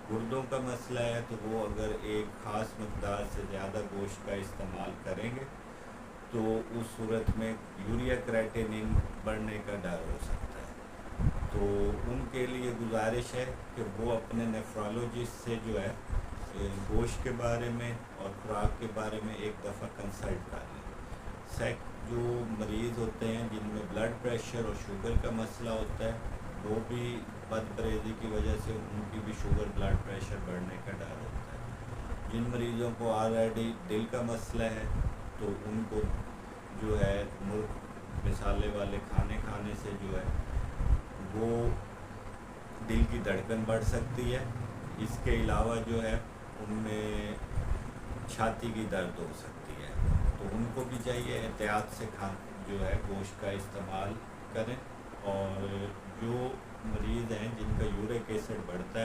गुर्दों का मसला है तो वो अगर एक ख़ास मकदार से ज़्यादा गोश्त का इस्तेमाल करेंगे तो उस सूरत में यूरिया क्रेटिनिन बढ़ने का डर हो सकता है। तो उनके लिए गुजारिश है कि वो अपने नेफ्रोलॉजिस्ट से जो है गोश्त के बारे में और खुराक के बारे में एक दफ़ा कंसल्ट कर लें। जो मरीज़ होते हैं जिनमें ब्लड प्रेशर और शुगर का मसला होता है, वो भी बद परहेज़ी की वजह से उनकी भी शुगर ब्लड प्रेशर बढ़ने का डर होता है। जिन मरीज़ों को ऑलरेडी दिल का मसला है तो उनको जो है मुर्ग मसाले वाले खाने खाने से जो है वो दिल की धड़कन बढ़ सकती है। इसके अलावा जो है उनमें छाती की दर्द हो सकती है, तो उनको भी चाहिए एहतियात से जो है गोश्त का इस्तेमाल करें। और जो मरीज़ हैं जिनका यूरिक एसिड बढ़ता है